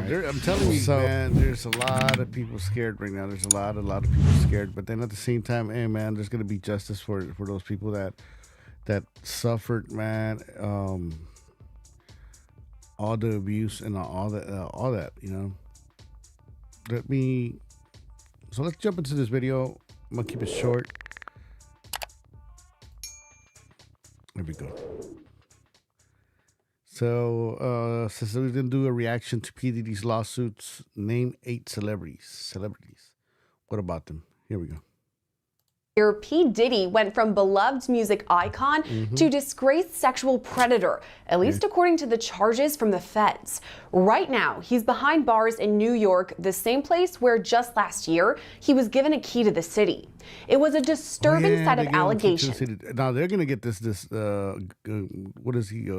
I'm telling you, man, there's a lot of people scared right now. There's a lot of people scared. But then at the same time, hey, man, there's gonna be justice for those people that suffered, man. All the abuse and all that, you know. So let's jump into this video. I'm gonna keep it short. There we go. So, since we're gonna do a reaction to P Diddy's lawsuits, name 8 celebrities. What about them? Here we go. P Diddy went from beloved music icon to disgraced sexual predator, at least according to the charges from the feds. Right now, he's behind bars in New York, the same place where just last year he was given a key to the city. It was a disturbing set of allegations. Now they're gonna get this what is he,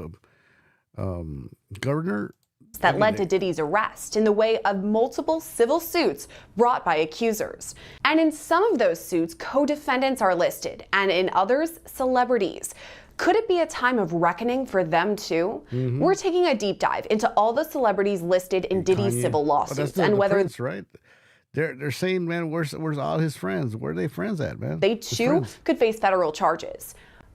governor? That led to Diddy's arrest in the way of multiple civil suits brought by accusers. And in some of those suits, co-defendants are listed, and in others, celebrities. Could it be a time of reckoning for them too? We're taking a deep dive into all the celebrities listed in Diddy's civil lawsuits and whether Prince, right? They're saying, man, where's all his friends? Where are they friends at, man? They too could face federal charges.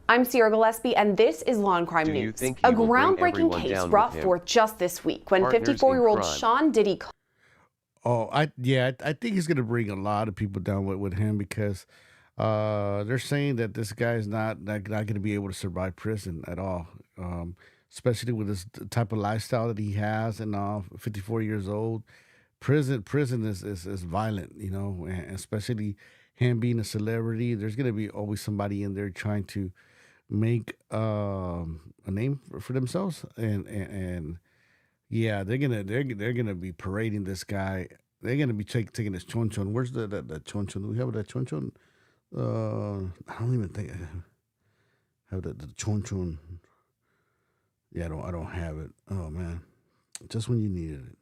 I'm Sierra Gillespie, and this is Law and Crime News. A groundbreaking case brought forth just this week when 54-year-old Sean Diddy Combs. Oh, I think he's gonna bring a lot of people down with him because they're saying that this guy's not gonna be able to survive prison at all, especially with this type of lifestyle that he has and 54 years old. Prison is violent, you know, and especially him being a celebrity. There's gonna be always somebody in there trying to make a name for themselves, and yeah, they're gonna be parading this guy. They're gonna be taking his chonchon. Where's the chonchon? Do we have that chonchon? I don't even think I have the chonchon. Yeah, I don't have it. Oh man, just when you needed it.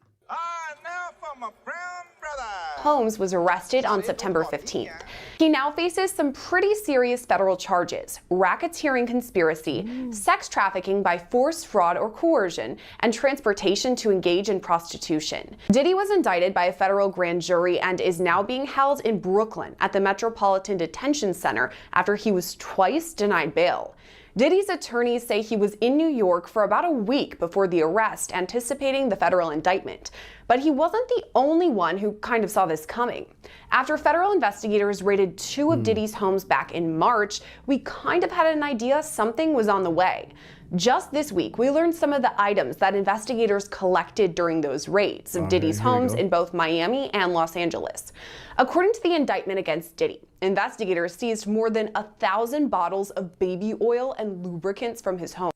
Now for my brown brother. Combs was arrested on September 15th. He now faces some pretty serious federal charges: racketeering conspiracy, sex trafficking by force, fraud, or coercion, and transportation to engage in prostitution. Diddy was indicted by a federal grand jury and is now being held in Brooklyn at the Metropolitan Detention Center after he was twice denied bail. Diddy's attorneys say he was in New York for about a week before the arrest, anticipating the federal indictment. But he wasn't the only one who kind of saw this coming. After federal investigators raided 2 of Diddy's homes back in March, we kind of had an idea something was on the way. Just this week, we learned some of the items that investigators collected during those raids of Diddy's homes in both Miami and Los Angeles. According to the indictment against Diddy, investigators seized more than 1,000 bottles of baby oil and lubricants from his home.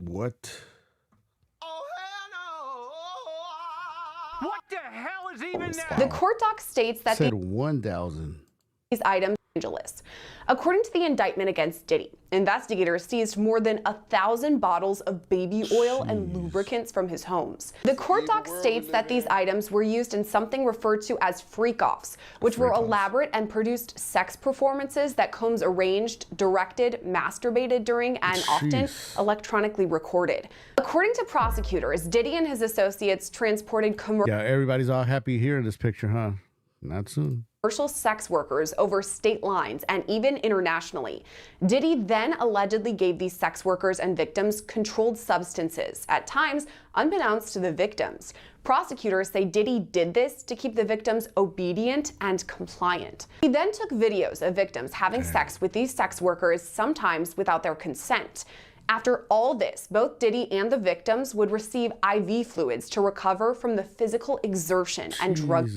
What? Oh, hell no! What the hell is even that? The court doc states that Said 1,000. these items Angeles. According to the indictment against Diddy, investigators seized more than 1,000 bottles of baby oil and lubricants from his homes. The court doc states that these items were used in something referred to as freak-offs, which were elaborate and produced sex performances that Combs arranged, directed, masturbated during, and often electronically recorded. According to prosecutors, Diddy and his associates transported Yeah, everybody's all happy here in this picture, huh? Not soon. Commercial sex workers over state lines and even internationally. Diddy then allegedly gave these sex workers and victims controlled substances, at times unbeknownst to the victims. Prosecutors say Diddy did this to keep the victims obedient and compliant. He then took videos of victims having sex with these sex workers, sometimes without their consent. After all this, both Diddy and the victims would receive IV fluids to recover from the physical exertion and drug.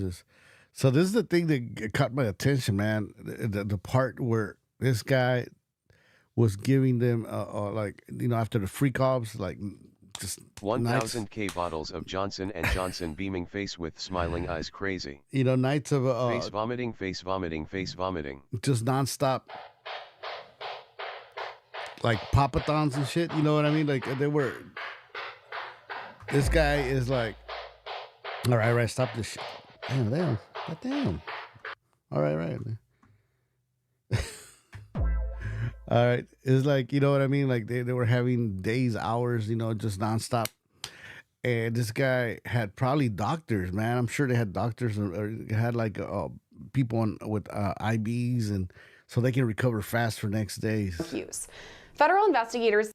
So this is the thing that caught my attention, man. The part where this guy was giving them, like, you know, after the freak-offs, like, just 1,000 K bottles of Johnson & Johnson, beaming face with smiling eyes, crazy. You know, nights of face vomiting, face vomiting, face vomiting. Just nonstop, like pop-a-thons and shit. You know what I mean? Like they were. This guy is like, all right, stop this shit. Damn. All right, man. All right. It's like, you know what I mean? Like they were having days, hours, you know, just nonstop. and this guy had probably doctors, man. I'm sure they had doctors or had like people on with IBs, and so they can recover fast for next days. Use. Federal investigators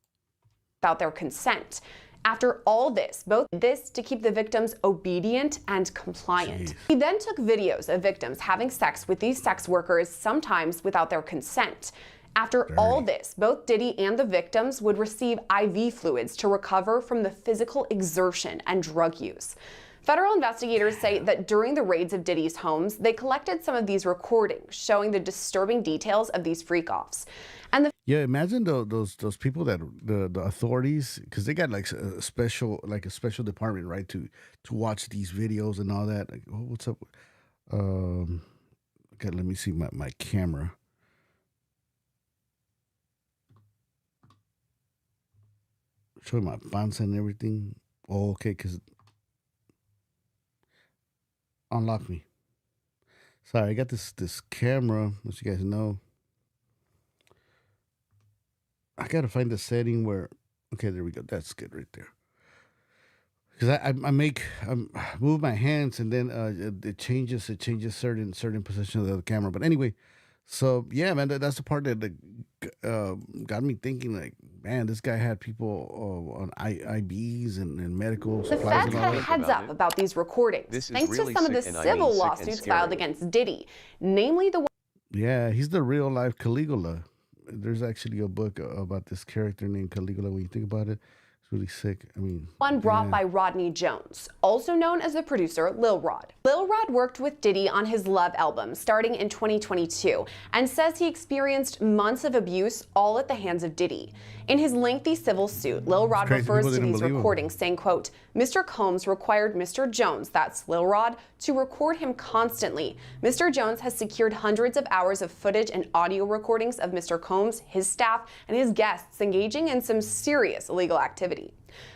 about their consent. After all this, both this to keep the victims obedient and compliant. Jeez. He then took videos of victims having sex with these sex workers, sometimes without their consent. After all this, both Diddy and the victims would receive IV fluids to recover from the physical exertion and drug use. Federal investigators say that during the raids of Diddy's homes, they collected some of these recordings showing the disturbing details of these freak-offs. And the Imagine those people that the authorities, because they got like a special department, right, to watch these videos and all that. Like, oh, what's up? Okay, let me see my camera. Showing my fonts and everything. Oh, okay, because unlock me. Sorry, I got this camera, as you guys know. I gotta find the setting where. Okay, there we go. That's good right there. Because I move my hands and then it changes certain positions of the camera. But anyway, so yeah, man, that's the part that got me thinking. Like, man, this guy had people on IBs and medical the supplies. feds And all had that. heads up about these recordings, This is thanks really to some of the sick, and I civil mean sick and lawsuits scary. filed against Diddy, namely the Yeah, he's the real life Caligula. There's actually a book about this character named Caligula. When you think about it, it's really sick. I mean, one brought by Rodney Jones, also known as the producer Lil Rod. Lil Rod worked with Diddy on his Love album starting in 2022 and says he experienced months of abuse all at the hands of Diddy. In his lengthy civil suit, Lil Rod crazy. refers People to didn't these believe him. recordings saying, quote, Mr. Combs required Mr. Jones, that's Lil Rod, to record him constantly. Mr. Jones has secured hundreds of hours of footage and audio recordings of Mr. Combs, his staff, and his guests engaging in some serious illegal activity.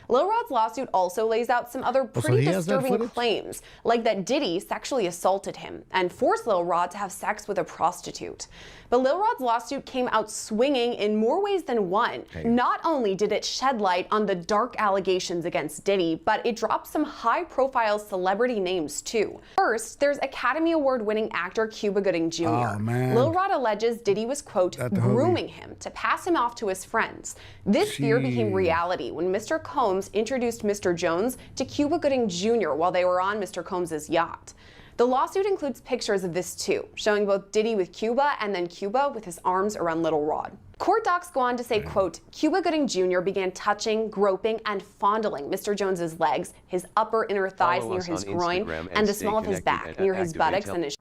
Lil Rod's lawsuit also lays out some other pretty he has that disturbing footage? claims, like that Diddy sexually assaulted him and forced Lil Rod to have sex with a prostitute. But Lil Rod's lawsuit came out swinging in more ways than one. Not only did it shed light on the dark allegations against Diddy, but it dropped some high-profile celebrity names too. First, there's Academy Award-winning actor Cuba Gooding Jr. Oh, man. Lil Rod alleges Diddy was, quote, That homie. grooming him to pass him off to his friends. This fear became Jeez. reality when Mr. Combs introduced Mr. Jones to Cuba Gooding Jr. while they were on Mr. Combs' yacht. The lawsuit includes pictures of this too, showing both Diddy with Cuba and then Cuba with his arms around Little Rod. Court docs go on to say, quote, Cuba Gooding Jr. began touching, groping, and fondling Mr. Jones's legs, his upper inner thighs Follow near us his on groin, Instagram and the stay small of his connected back, and near his activate buttocks tel- and his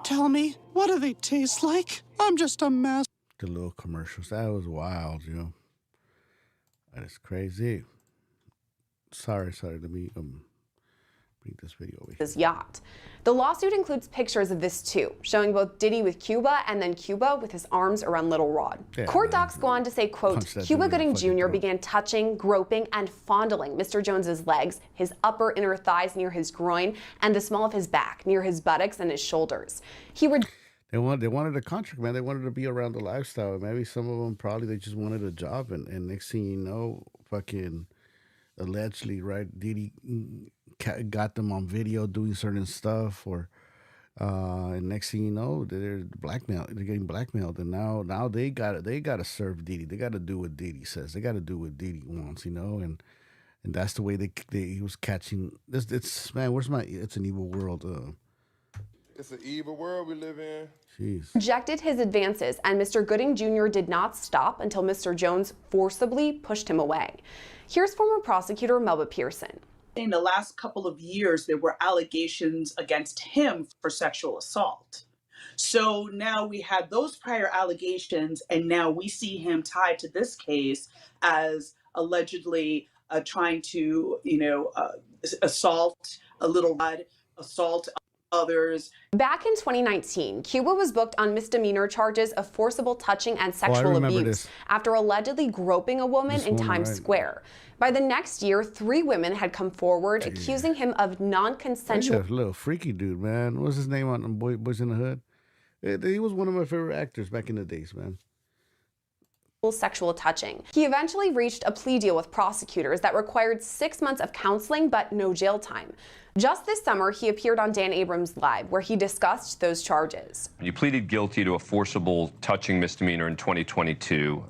Tell me, what do they taste like? I'm just a mess. the little commercials. That was wild, you know. That is crazy. Sorry. Let me bring this video over here. his yacht. The lawsuit includes pictures of this too, showing both Diddy with Cuba and then Cuba with his arms around Little Rod. Yeah, Court man. docs go on to say, quote, Punch that Cuba dude in the Gooding fucking Jr. throat. began touching, groping, and fondling Mr. Jones's legs, his upper inner thighs near his groin, and the small of his back near his buttocks and his shoulders. He would They wanted a contract, man. They wanted to be around the lifestyle. Maybe some of them probably they just wanted a job, and next thing you know, fucking allegedly, right? Diddy got them on video doing certain stuff, or and next thing you know, they're blackmailed. They're getting blackmailed, and now they got to serve Diddy. They got to do what Diddy says. They got to do what Diddy wants, you know, and that's the way he was catching this. It's man, it's an evil world. It's an evil world we live in. Jeez. rejected his advances, and Mr. Gooding Jr. did not stop until Mr. Jones forcibly pushed him away. Here's former prosecutor Melba Pearson. In the last couple of years, there were allegations against him for sexual assault. So now we had those prior allegations, and now we see him tied to this case as allegedly trying to, assault a Little Rod, assault others. Back in 2019, Cuba was booked on misdemeanor charges of forcible touching and sexual remember abuse this. after allegedly groping a woman in Times right. Square. By the next year, 3 women had come forward accusing him of non-consensual He's a little freaky dude, man. What's his name on Boys in the Hood? He was one of my favorite actors back in the days, man. sexual touching. He eventually reached a plea deal with prosecutors that required 6 months of counseling but no jail time. Just this summer, he appeared on Dan Abrams' Live, where he discussed those charges. You pleaded guilty to a forcible touching misdemeanor in 2022,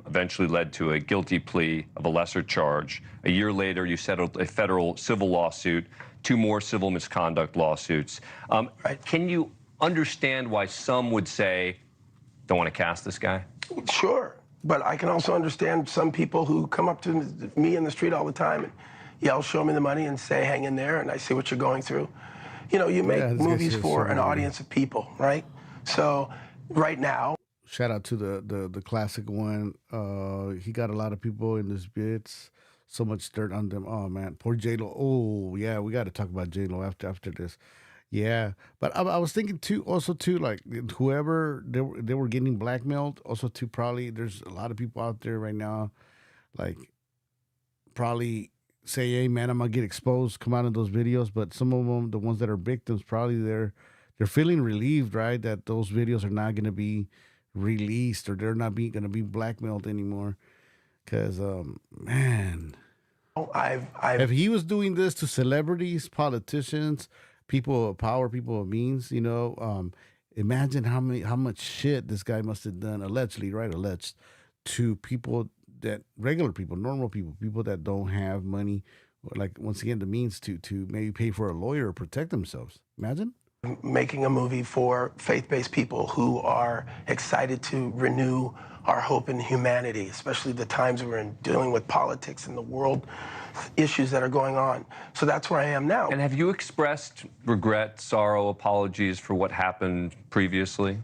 eventually led to a guilty plea of a lesser charge. A year later, you settled a federal civil lawsuit, 2 more civil misconduct lawsuits. Can you understand why some would say, don't want to cast this guy? Sure, but I can also understand some people who come up to me in the street all the time and yell, show me the money, and say, hang in there, and I see what you're going through. You know, you make movies for an audience of people, right? So right now. Shout out to the classic one. He got a lot of people in his bits. So much dirt on them. Oh, man. Poor J-Lo. Oh, yeah, we got to talk about J-Lo after this. Yeah, but I was thinking too, also too, like whoever they were getting blackmailed, also too, probably there's a lot of people out there right now, like probably say, hey man, I'm gonna get exposed, come out in those videos, but some of them, the ones that are victims, probably they're feeling relieved, right, that those videos are not gonna be released or they're not gonna be blackmailed anymore, because man, if he was doing this to celebrities, politicians, people of power, people of means, you know, imagine how much shit this guy must have done, allegedly, right? Alleged to people that regular people, normal people that don't have money, or like once again the means to maybe pay for a lawyer or protect themselves. Imagine Making a movie for faith-based people who are excited to renew our hope in humanity, especially the times we're in, dealing with politics and the world issues that are going on. So that's where I am now. And have you expressed regret, sorrow, apologies for what happened previously?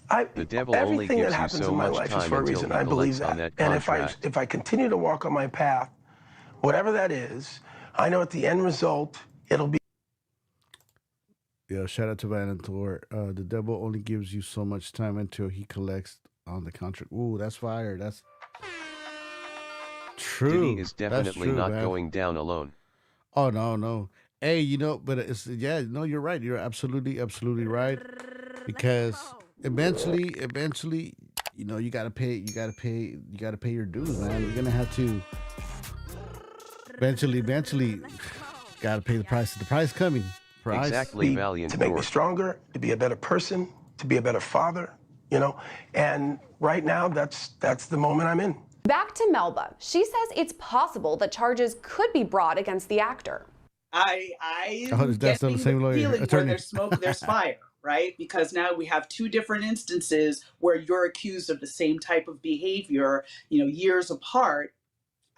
The devil only Everything gives that you happens so in my much life is time for a until reason. he I believe collects on that. that And contract. if I continue to walk on my path, whatever that is, I know at the end result, it'll be. Yeah, shout out to Valentor. The devil only gives you so much time until he collects on the contract. Ooh, that's fire. That's true. Diddy is definitely true, not man. going down alone. Oh no. Hey, you know, but it's no, you're right. You're absolutely right. Because eventually, you know, you gotta pay your dues, man. You're gonna have to eventually gotta pay the price. The price coming. Price. Exactly, Valiant To make me Thor. stronger, to be a better person, to be a better father, you know. And right now, that's the moment I'm in. Back to Melba. She says it's possible that charges could be brought against the actor. I'm that's the getting same the lawyer, feeling attorney. where there's smoke, there's fire, right? Because now we have 2 different instances where you're accused of the same type of behavior, you know, years apart.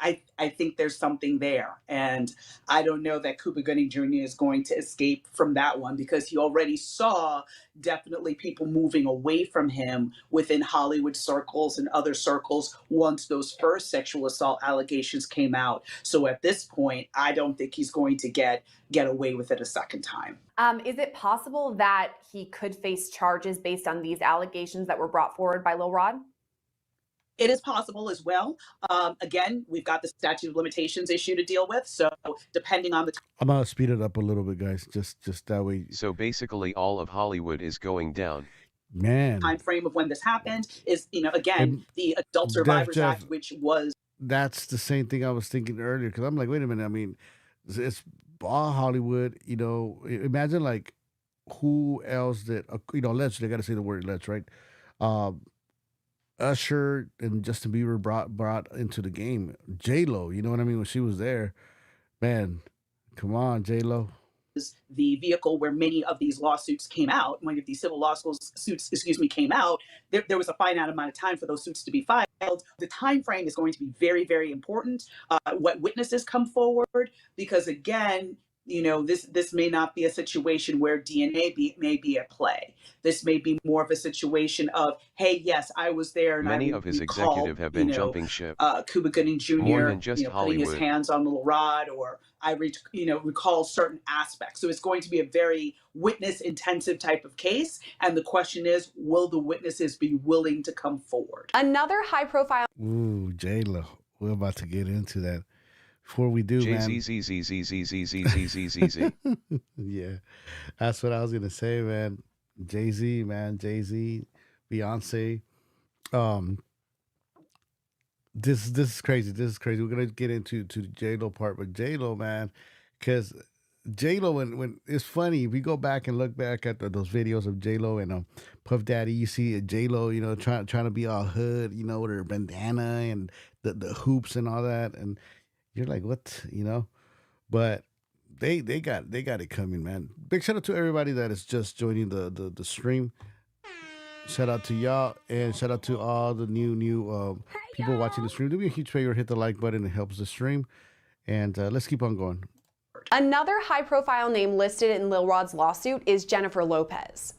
I think there's something there. And I don't know that Cuba Gooding Jr. is going to escape from that one, because he already saw definitely people moving away from him within Hollywood circles and other circles once those first sexual assault allegations came out. So at this point, I don't think he's going to get away with it a second time. Is it possible that he could face charges based on these allegations that were brought forward by Lil Rod? It is possible as well. Again, we've got the statute of limitations issue to deal with. So depending on the I'm gonna speed it up a little bit, guys. Just that way. So basically all of Hollywood is going down. Man, time frame of when this happened is, you know, again, the Adult Survivors Jeff, Act, which was. that's the same thing I was thinking earlier. Because I'm like, wait a minute. I mean, it's all Hollywood. You know, imagine like who else that you know. Let's. They got to say the word let's, right? Usher and Justin Bieber brought into the game. J-Lo, you know what I mean? When she was there, man, come on, J-Lo. The vehicle where many of these lawsuits came out, many of these civil lawsuits, came out, there was a finite amount of time for those suits to be filed. The time frame is going to be very, very important. What witnesses come forward, because again, you know, this may not be a situation where DNA may be at play. This may be more of a situation of, hey, yes, I was there. And Many I of his recall, executive have been you know, jumping ship. Cuba Gooding Jr. More than just putting his Hollywood. hands on Little Rod, or recall certain aspects. So it's going to be a very witness-intensive type of case. And the question is, will the witnesses be willing to come forward? Another high-profile. Ooh, J-Lo. We're about to get into that. Before we do, man. Jay-Z. Yeah, that's what I was gonna say, man. Jay-Z, Beyonce. This is crazy. This is crazy. We're gonna get into the J Lo part, but J Lo, man, because J Lo, when it's funny, if we go back and look back at those videos of J Lo and Puff Daddy, you see J Lo, trying to be all hood, with her bandana and the hoops and all that, and you're like, what, But they got it coming, man. Big shout out to everybody that is just joining the stream. Shout out to y'all, and shout out to all the new people watching the stream. Do me a huge favor, hit the like button. It helps the stream. And let's keep on going. Another high-profile name listed in Lil Rod's lawsuit is Jennifer Lopez.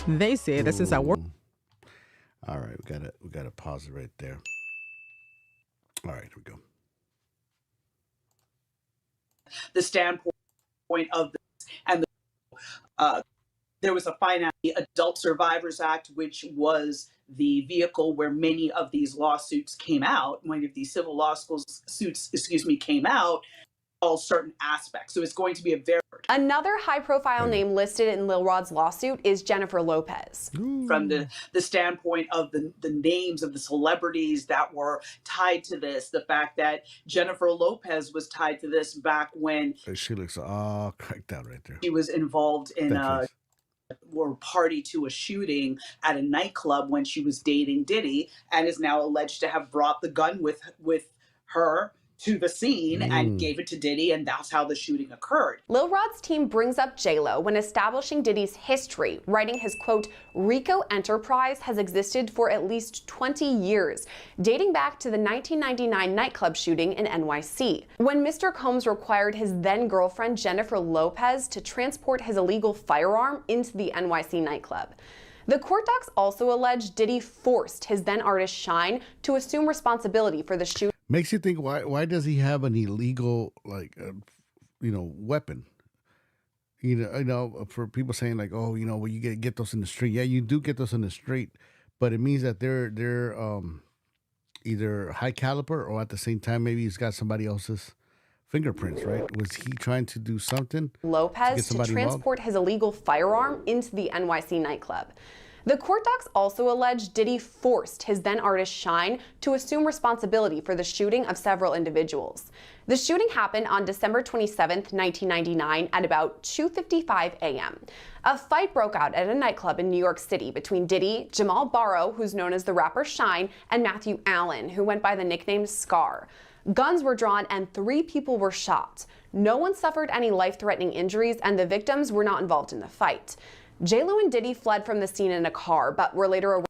They said that since I work. All right, we gotta pause it right there. All right, here we go. The standpoint of this, and there was a finance, the Adult Survivors Act, which was the vehicle where many of these lawsuits came out. Many of these civil suits, came out. All certain aspects. So it's going to be a very... Another high-profile name listed in Lil Rod's lawsuit is Jennifer Lopez. From the standpoint of the names of the celebrities that were tied to this, the fact that Jennifer Lopez was tied to this back when... She looks all cracked out right there. She was involved in were party to a shooting at a nightclub when she was dating Diddy, and is now alleged to have brought the gun with her to the scene and gave it to Diddy, and that's how the shooting occurred. Lil Rod's team brings up J-Lo when establishing Diddy's history, writing his, quote, RICO enterprise has existed for at least 20 years, dating back to the 1999 nightclub shooting in NYC, when Mr. Combs required his then-girlfriend Jennifer Lopez to transport his illegal firearm into the NYC nightclub. The court docs also allege Diddy forced his then-artist Shine to assume responsibility for the shooting. Makes you think, why does he have an illegal weapon? For people saying like, oh, well, you get those in the street. Yeah, you do get those in the street, but it means that they're either high caliber or at the same time maybe he's got somebody else's fingerprints, right? Was he trying to do something? Lopez to transport his illegal firearm into the NYC nightclub. The court docs also allege Diddy forced his then-artist Shine to assume responsibility for the shooting of several individuals. The shooting happened on December 27, 1999 at about 2:55 a.m. A fight broke out at a nightclub in New York City between Diddy, Jamal Barrow, who's known as the rapper Shine, and Matthew Allen, who went by the nickname Scar. Guns were drawn and 3 people were shot. No one suffered any life-threatening injuries, and the victims were not involved in the fight. J-Lo and Diddy fled from the scene in a car, but were later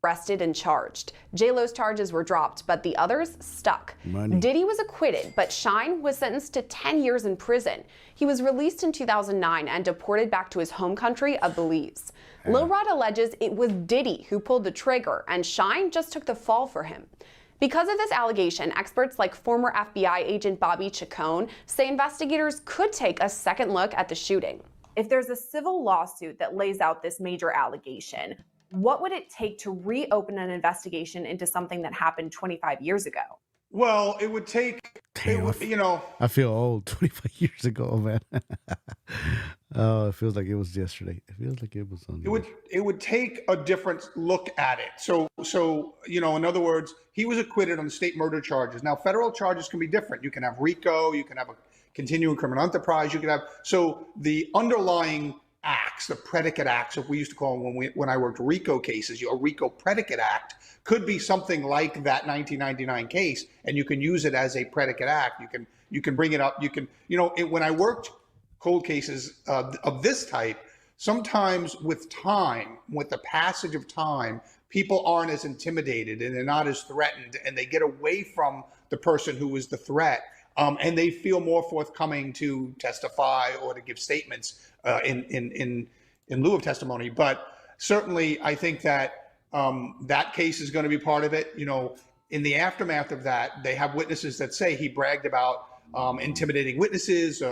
arrested and charged. J-Lo's charges were dropped, but the others stuck. Diddy was acquitted, but Shine was sentenced to 10 years in prison. He was released in 2009 and deported back to his home country of Belize. Lil Rod alleges it was Diddy who pulled the trigger, and Shine just took the fall for him. Because of this allegation, experts like former FBI agent Bobby Chacon say investigators could take a second look at the shooting. If there's a civil lawsuit that lays out this major allegation, what would it take to reopen an investigation into something that happened 25 years ago? Well, it would take, I feel old. 25 years ago, man. Oh, it feels like it was yesterday. It feels like it was on. It would take a different look at it. So in other words, he was acquitted on the state murder charges. Now, federal charges can be different. You can have RICO, you can have a continuing criminal enterprise, you could have, so the underlying acts, the predicate acts, if we used to call them when I worked RICO cases, a RICO predicate act could be something like that 1999 case, and you can use it as a predicate act. You can bring it up. When I worked cold cases of this type, sometimes with the passage of time, people aren't as intimidated and they're not as threatened, and they get away from the person who was the threat. And they feel more forthcoming to testify or to give statements in lieu of testimony. But certainly, I think that that case is going to be part of it. In the aftermath of that, they have witnesses that say he bragged about intimidating witnesses,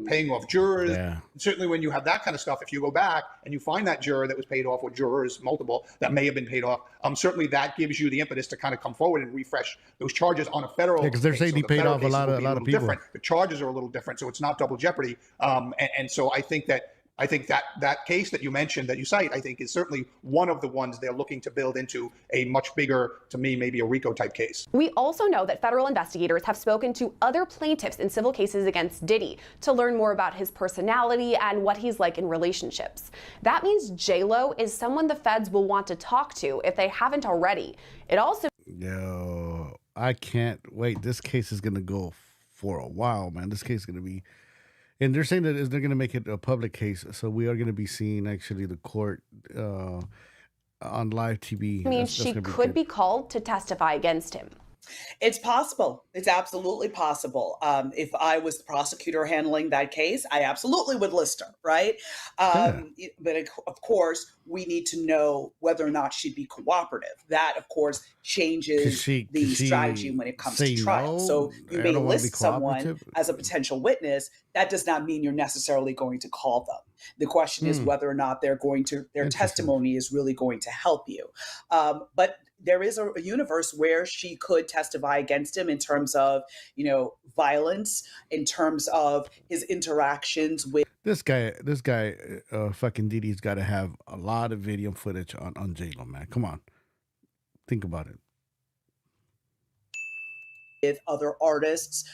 paying off jurors. Yeah. Certainly when you have that kind of stuff, if you go back and you find that juror that was paid off, or jurors, multiple, that may have been paid off, certainly that gives you the impetus to kind of come forward and refresh those charges on a federal. Because they're saying he paid off a lot of people. Different. The charges are a little different, so it's not double jeopardy. And so I think that I think that case that you mentioned, that you cite, I think is certainly one of the ones they're looking to build into a much bigger, to me, maybe a RICO type case. We also know that federal investigators have spoken to other plaintiffs in civil cases against Diddy to learn more about his personality and what he's like in relationships. That means J-Lo is someone the feds will want to talk to if they haven't already. It also... Yo, I can't wait. This case is going to go for a while, man. This case is going to be... And they're saying that they're going to make it a public case, so we are going to be seeing actually the court on live TV. means she could be called to testify against him. It's possible. It's absolutely possible. If I was the prosecutor handling that case, I absolutely would list her, right? But of course, we need to know whether or not she'd be cooperative. That, of course, changes the strategy when it comes to trial. No, So you I may don't wanna be list someone cooperative. as a potential witness. That does not mean you're necessarily going to call them. The question is whether or not their testimony is really going to help you. But there is a universe where she could testify against him in terms of, violence, in terms of his interactions with This guy, fucking Diddy's got to have a lot of video footage on J-Lo, man. Come on, think about it. other artists,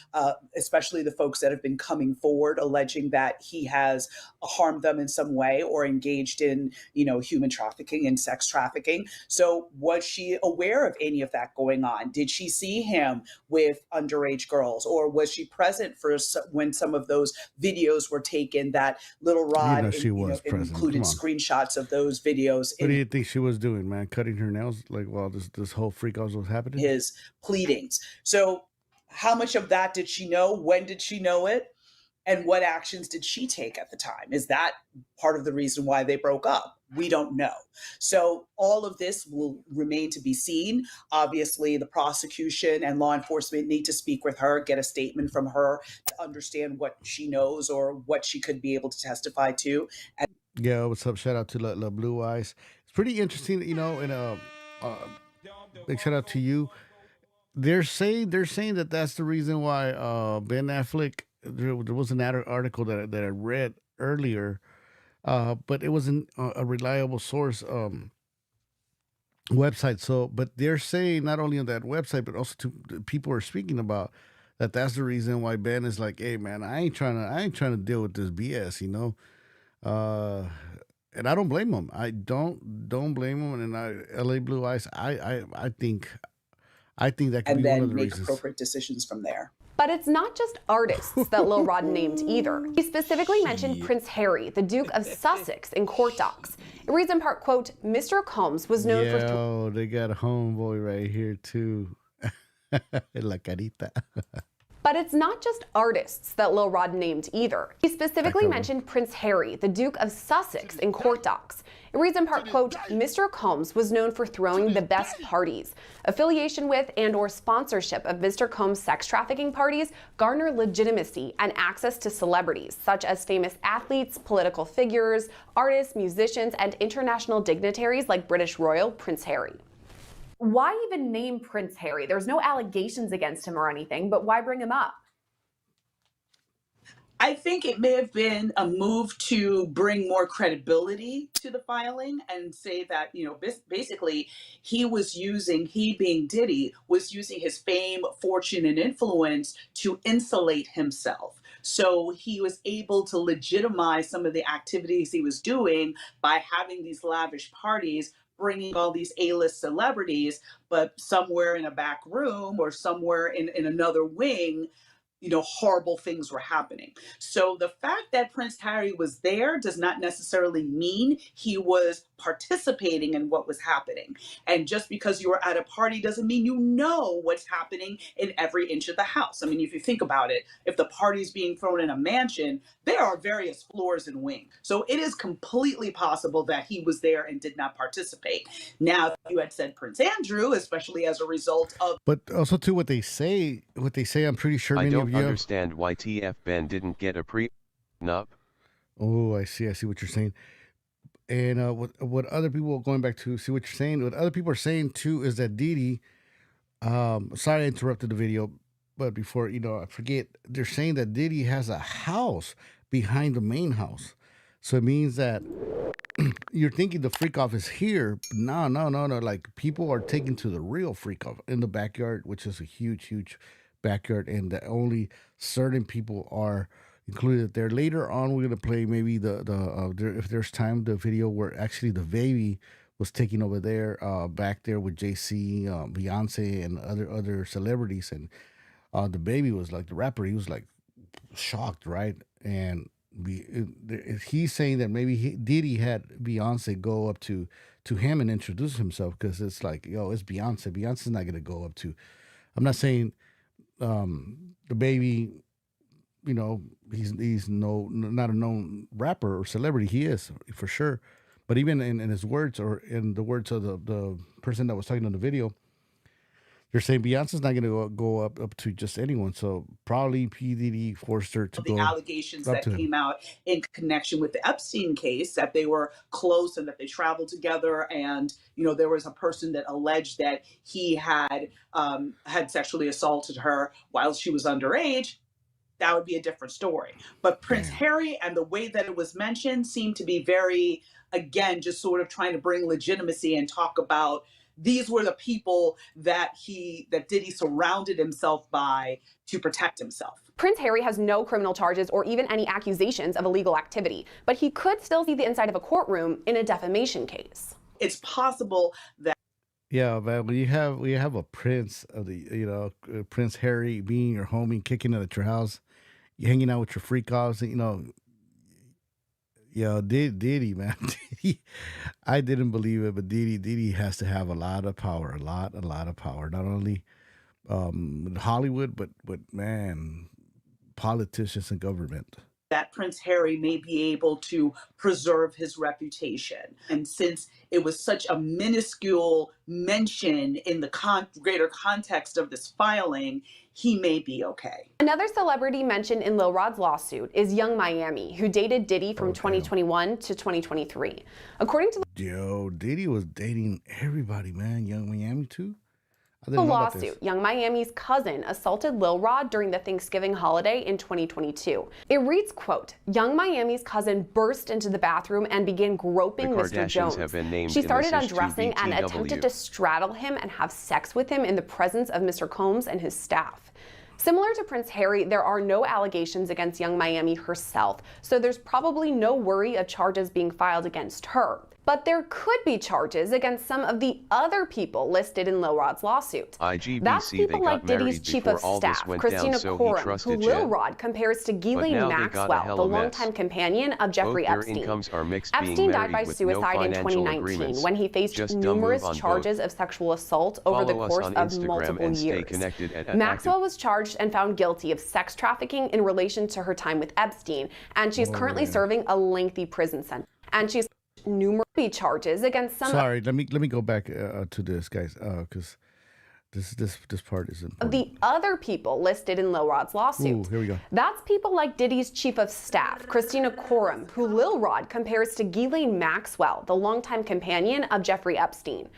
especially the folks that have been coming forward alleging that he has harmed them in some way or engaged in, human trafficking and sex trafficking. So was she aware of any of that going on? Did she see him with underage girls, or was she present for when some of those videos were taken that Little Rod included screenshots of those videos? What do you think she was doing, man? Cutting her nails like while this whole freak out was happening? His pleadings. So how much of that did she know? When did she know it? And what actions did she take at the time? Is that part of the reason why they broke up? We don't know. So all of this will remain to be seen. Obviously, the prosecution and law enforcement need to speak with her, get a statement from her to understand what she knows or what she could be able to testify to. And yeah, what's up? Shout out to La Blue Eyes. It's pretty interesting, and big shout out to you. They're saying that that's the reason why Ben Affleck. There was an article that I read earlier, but it wasn't a reliable source website. So, but they're saying not only on that website, but also to people are speaking about that. That's the reason why Ben is like, "Hey, man, I ain't trying to deal with this BS," And I don't blame him. I don't blame him. And LA Blue Eyes, I think that could be one of the reasons. And then make appropriate decisions from there. But it's not just artists that Lil Rod named either. He specifically mentioned Prince Harry, the Duke of Sussex, in court docs. It reads in part, quote, Mr. Combs was known for... Yo, they got a homeboy right here, too. La carita. But it's not just artists that Lil Rod named either. He specifically mentioned Prince Harry, the Duke of Sussex, in court docs. It reads in part, quote, Mr. Combs was known for throwing the best parties. Affiliation with and or sponsorship of Mr. Combs' sex trafficking parties garner legitimacy and access to celebrities, such as famous athletes, political figures, artists, musicians, and international dignitaries like British royal Prince Harry. Why even name Prince Harry? There's no allegations against him or anything, but why bring him up? I think it may have been a move to bring more credibility to the filing and say that, basically he being Diddy, was using his fame, fortune, and influence to insulate himself. So he was able to legitimize some of the activities he was doing by having these lavish parties, bringing all these A-list celebrities, but somewhere in a back room or somewhere in another wing, horrible things were happening. So the fact that Prince Harry was there does not necessarily mean he was participating in what was happening. And just because you were at a party doesn't mean you know what's happening in every inch of the house. I mean, if you think about it, if the party's being thrown in a mansion, there are various floors and wings. So it is completely possible that he was there and did not participate. Now, if you had said Prince Andrew, especially as a result of... But also, too, what they say, I'm pretty sure many of you... I don't understand why TF Ben didn't get a prenup. Oh, I see what you're saying. And what other people, going back to see what you're saying, what other people are saying, too, is that Diddy... sorry I interrupted the video, but before, I forget, they're saying that Diddy has a house behind the main house. So it means that you're thinking the freak off is here. No, no, no, no. Like people are taken to the real freak off in the backyard, which is a huge, huge backyard, and that only certain people are included there. Later on, we're gonna play maybe if there's time, the video where actually the baby was taken over there, back there with JC, Beyonce, and other celebrities, and the baby was like the rapper. He was like shocked, right? And he's saying that maybe Diddy had Beyonce go up to him and introduce himself, because it's like, yo, it's Beyonce. Beyonce's not gonna go up to. I'm not saying the baby, you know, he's not a known rapper or celebrity. He is for sure, but even in his words, or in the words of the person that was talking on the video, you're saying Beyonce's not going to go up to just anyone. So probably P Diddy forced her to the go allegations up that to him. came out in connection with the Epstein case, that they were close and that they traveled together, and there was a person that alleged that he had sexually assaulted her while she was underage. That would be a different story. But Prince Harry and the way that it was mentioned seemed to be very, again, just sort of trying to bring legitimacy and talk about these were the people that Diddy surrounded himself by to protect himself. Prince Harry has no criminal charges or even any accusations of illegal activity, but he could still see the inside of a courtroom in a defamation case. It's possible that. Yeah, man. When you have a prince of the, Prince Harry being your homie, kicking it at your house, you hanging out with your freak offs, Diddy, man. Diddy, I didn't believe it, but Diddy has to have a lot of power, a lot of power. Not only Hollywood, but man, politicians and government. That Prince Harry may be able to preserve his reputation. And since it was such a minuscule mention in the greater context of this filing, he may be okay. Another celebrity mentioned in Lil Rod's lawsuit is Young Miami, who dated Diddy from 2021 to 2023. According to Diddy was dating everybody, man. Young Miami too. the lawsuit, Young Miami's cousin assaulted Lil Rod during the Thanksgiving holiday in 2022. It reads, quote, Young Miami's cousin burst into the bathroom and began groping Mr. Jones. She started undressing and attempted to straddle him and have sex with him in the presence of Mr. Combs and his staff. Similar to Prince Harry, there are no allegations against Young Miami herself, so there's probably no worry of charges being filed against her. But there could be charges against some of the other people listed in Lil Rod's lawsuit. That's people like Diddy's chief of staff, Christina Coram, who Lil Rod compares to Ghislaine Maxwell, the longtime companion of Jeffrey Epstein. Epstein died by suicide in 2019 when he faced numerous charges of sexual assault over the course of multiple years. Maxwell was charged and found guilty of sex trafficking in relation to her time with Epstein, and she's currently serving a lengthy prison sentence. And she's numerous charges against some. Sorry, let me go back to this, guys, because this part is important. The other people listed in Lil Rod's lawsuit. Ooh, here we go. That's people like Diddy's chief of staff, Christina Coram, who Lil Rod compares to Ghislaine Maxwell, the longtime companion of Jeffrey Epstein.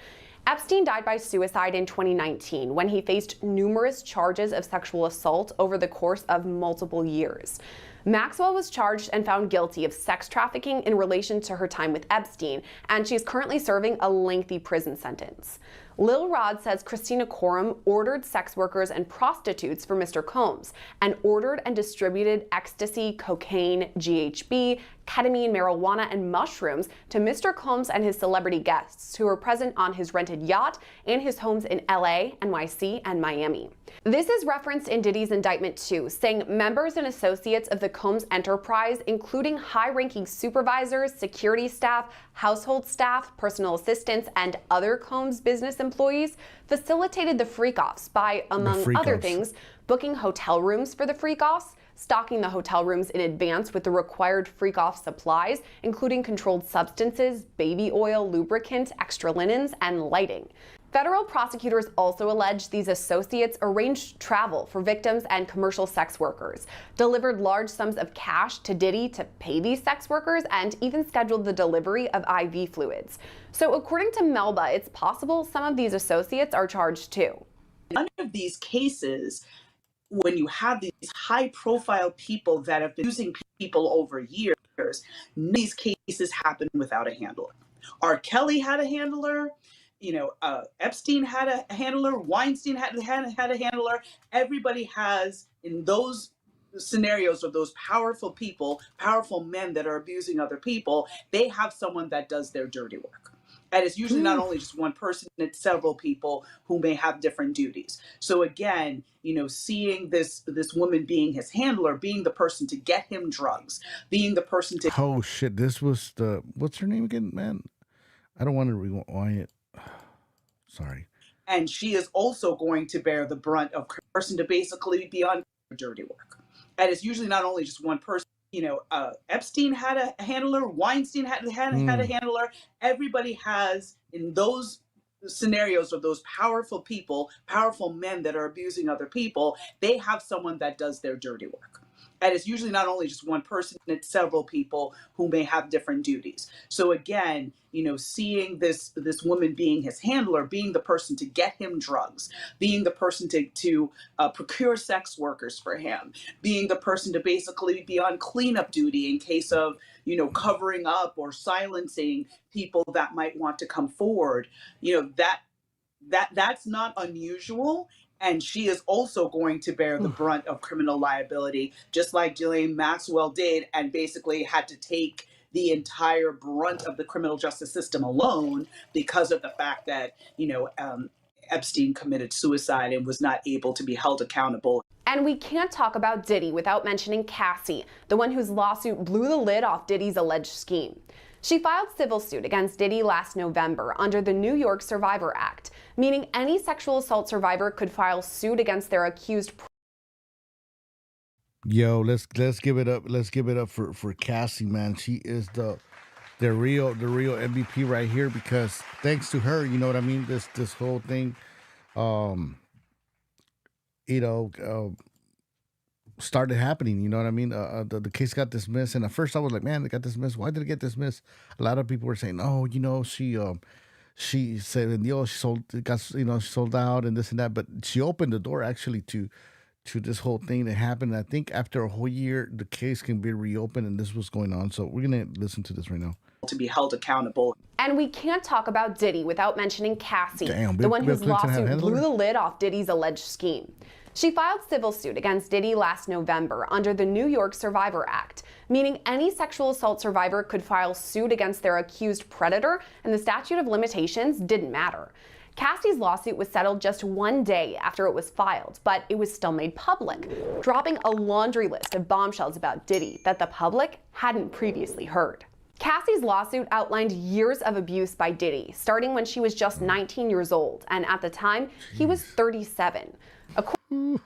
Epstein died by suicide in 2019 when he faced numerous charges of sexual assault over the course of multiple years. Maxwell was charged and found guilty of sex trafficking in relation to her time with Epstein, and she's currently serving a lengthy prison sentence. Lil Rod says Christina Coram ordered sex workers and prostitutes for Mr. Combs, and ordered and distributed ecstasy, cocaine, GHB, ketamine, marijuana, and mushrooms to Mr. Combs and his celebrity guests who were present on his rented yacht and his homes in LA, NYC, and Miami. This is referenced in Diddy's indictment too, saying members and associates of the Combs enterprise, including high-ranking supervisors, security staff, household staff, personal assistants, and other Combs business employees, facilitated the freak-offs by, among other things, booking hotel rooms for the freak-offs, stocking the hotel rooms in advance with the required freak-off supplies, including controlled substances, baby oil, lubricant, extra linens, and lighting. Federal prosecutors also allege these associates arranged travel for victims and commercial sex workers, delivered large sums of cash to Diddy to pay these sex workers, and even scheduled the delivery of IV fluids. So according to Melba, it's possible some of these associates are charged too. None of these cases, when you have these high-profile people that have been using people over years, years. These cases happen without a handler. R. Kelly had a handler. Epstein had a handler. Weinstein had a handler. Everybody has, in those scenarios of those powerful people, powerful men that are abusing other people, they have someone that does their dirty work. And it's usually not only just one person, it's several people who may have different duties. So again, seeing this woman being his handler, being the person to get him drugs, being the person to... Oh, shit. This was what's her name again, man? I don't want to rewind it. Sorry. And she is also going to bear the brunt of person to basically be on dirty work. And it's usually not only just one person. Epstein had a handler. Weinstein had a handler. Everybody has, in those scenarios of those powerful people, powerful men that are abusing other people, they have someone that does their dirty work. And it's usually not only just one person, it's several people who may have different duties. So again, seeing this woman being his handler, being the person to get him drugs, being the person to procure sex workers for him, being the person to basically be on cleanup duty in case of, covering up or silencing people that might want to come forward, that's not unusual. And she is also going to bear the brunt of criminal liability, just like Ghislaine Maxwell did, and basically had to take the entire brunt of the criminal justice system alone because of the fact that, Epstein committed suicide and was not able to be held accountable. And we can't talk about Diddy without mentioning Cassie, the one whose lawsuit blew the lid off Diddy's alleged scheme. She filed civil suit against Diddy last November under the New York Survivor Act, meaning any sexual assault survivor could file suit against their accused. Yo, let's give it up. Let's give it up for Cassie, man. She is the real MVP right here, because thanks to her, you know what I mean, this whole thing started happening. You know what I mean? The case got dismissed, and at first I was like, man, it got dismissed. Why did it get dismissed? A lot of people were saying, oh, she said, she sold out and this and that, but she opened the door actually to this whole thing that happened. I think after a whole year, the case can be reopened, and this was going on. So we're gonna listen to this right now. To be held accountable. And we can't talk about Diddy without mentioning Cassie, Damn, the one Bill whose Clinton had a lawsuit blew handler? the lid off Diddy's alleged scheme. She filed civil suit against Diddy last November under the New York Survivor Act, meaning any sexual assault survivor could file suit against their accused predator, and the statute of limitations didn't matter. Cassie's lawsuit was settled just one day after it was filed, but it was still made public, dropping a laundry list of bombshells about Diddy that the public hadn't previously heard. Cassie's lawsuit outlined years of abuse by Diddy, starting when she was just 19 years old, and at the time, he was 37. According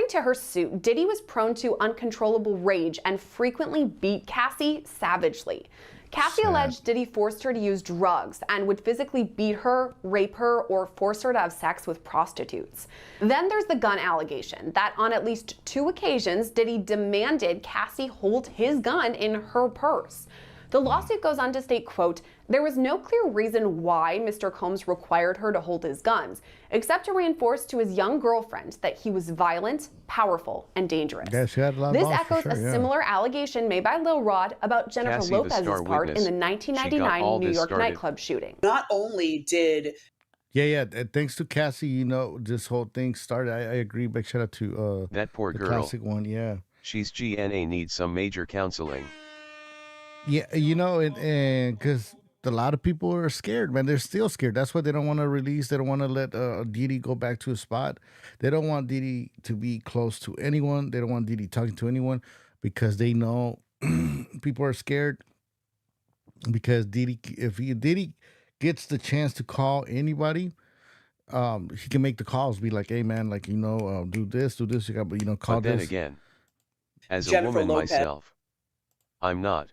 to her suit, Diddy was prone to uncontrollable rage and frequently beat Cassie savagely. Cassie alleged Diddy forced her to use drugs and would physically beat her, rape her, or force her to have sex with prostitutes. Then there's the gun allegation that on at least 2 occasions, Diddy demanded Cassie hold his gun in her purse. The lawsuit goes on to state, quote, there was no clear reason why Mr. Combs required her to hold his guns, except to reinforce to his young girlfriend that he was violent, powerful, and dangerous. Yeah, she had a lot of This balls, echoes for sure, a similar allegation made by Lil Rod about Jennifer Cassie, the Lopez's star part witness. in the She got 1999 all New this York started. nightclub shooting. Not only did Yeah. Thanks to Cassie, this whole thing started. I agree. Big shout out to That poor the girl. classic one. Yeah. She's GNA needs some major counseling. Yeah, and because a lot of people are scared, man. They're still scared. That's why they don't want to release. They don't want to let Diddy go back to his spot. They don't want Diddy to be close to anyone. They don't want Diddy talking to anyone because they know people are scared. Because Diddy gets the chance to call anybody, he can make the calls. Be like, hey, man, do this. You got, call But then this. again, as a Jennifer woman Lopez. myself, I'm not.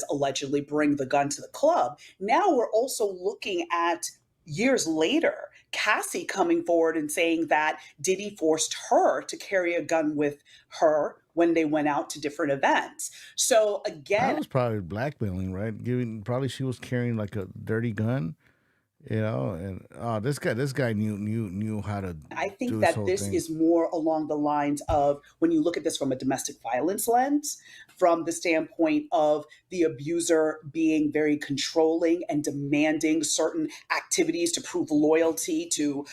Allegedly bring the gun to the club. Now we're also looking at years later, Cassie coming forward and saying that Diddy forced her to carry a gun with her when they went out to different events. So That again, was probably blackmailing, right? Probably she was carrying like a dirty gun. And this guy knew how to I do think this that whole this thing. is more along the lines of when you look at this from a domestic violence lens, from the standpoint of the abuser being very controlling and demanding certain activities to prove loyalty, to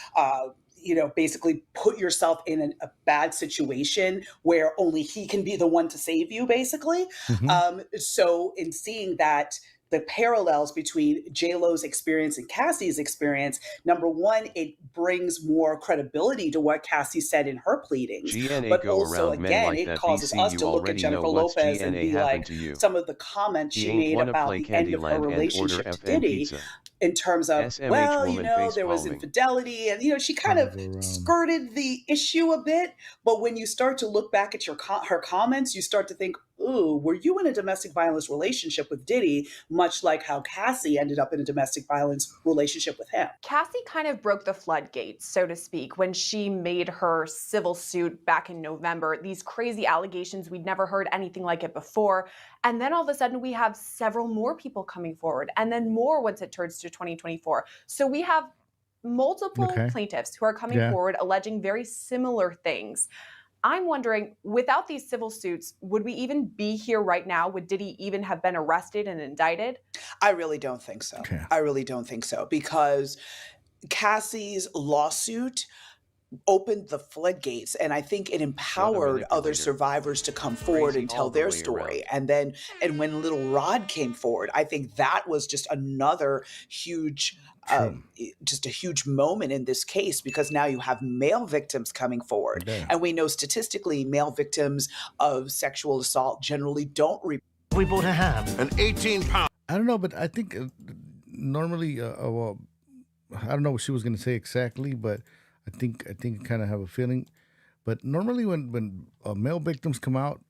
basically put yourself in a bad situation where only he can be the one to save you, basically. Hmm. So in seeing that, the parallels between J-Lo's experience and Cassie's experience, number one, it brings more credibility to what Cassie said in her pleadings. GNA But go also, around men again, like it that. causes BC, us you to look at already know Jennifer what's Lopez and GNA be happened like, to you. some of the comments He she ain't made wanna about play the end of her Candyland and order relationship to FN Diddy, pizza. in terms of, SMH well, woman face there was palming. infidelity, and she kind People of go around. skirted the issue a bit. But when you start to look back at her comments, you start to think, ooh, were you in a domestic violence relationship with Diddy, much like how Cassie ended up in a domestic violence relationship with him? Cassie kind of broke the floodgates, so to speak, when she made her civil suit back in November. These crazy allegations, we'd never heard anything like it before. And then all of a sudden, we have several more people coming forward, and then more once it turns to 2024. So we have multiple Okay. plaintiffs who are coming Yeah. forward alleging very similar things. I'm wondering, without these civil suits, would we even be here right now? Would Diddy even have been arrested and indicted? I really don't think so. Okay. I really don't think so, because Cassie's lawsuit opened the floodgates, and I think it empowered other manipulator. survivors to come forward Crazy and all tell the their way story. around. And when Little Rod came forward, I think that was just another huge True. just a huge moment in this case, because now you have male victims coming forward. Yeah. And we know statistically male victims of sexual assault generally don't We bought a ham. An 18-pound. I don't know, but I think normally, well, I don't know what she was going to say exactly, but I think I kind of have a feeling. But normally, when male victims come out,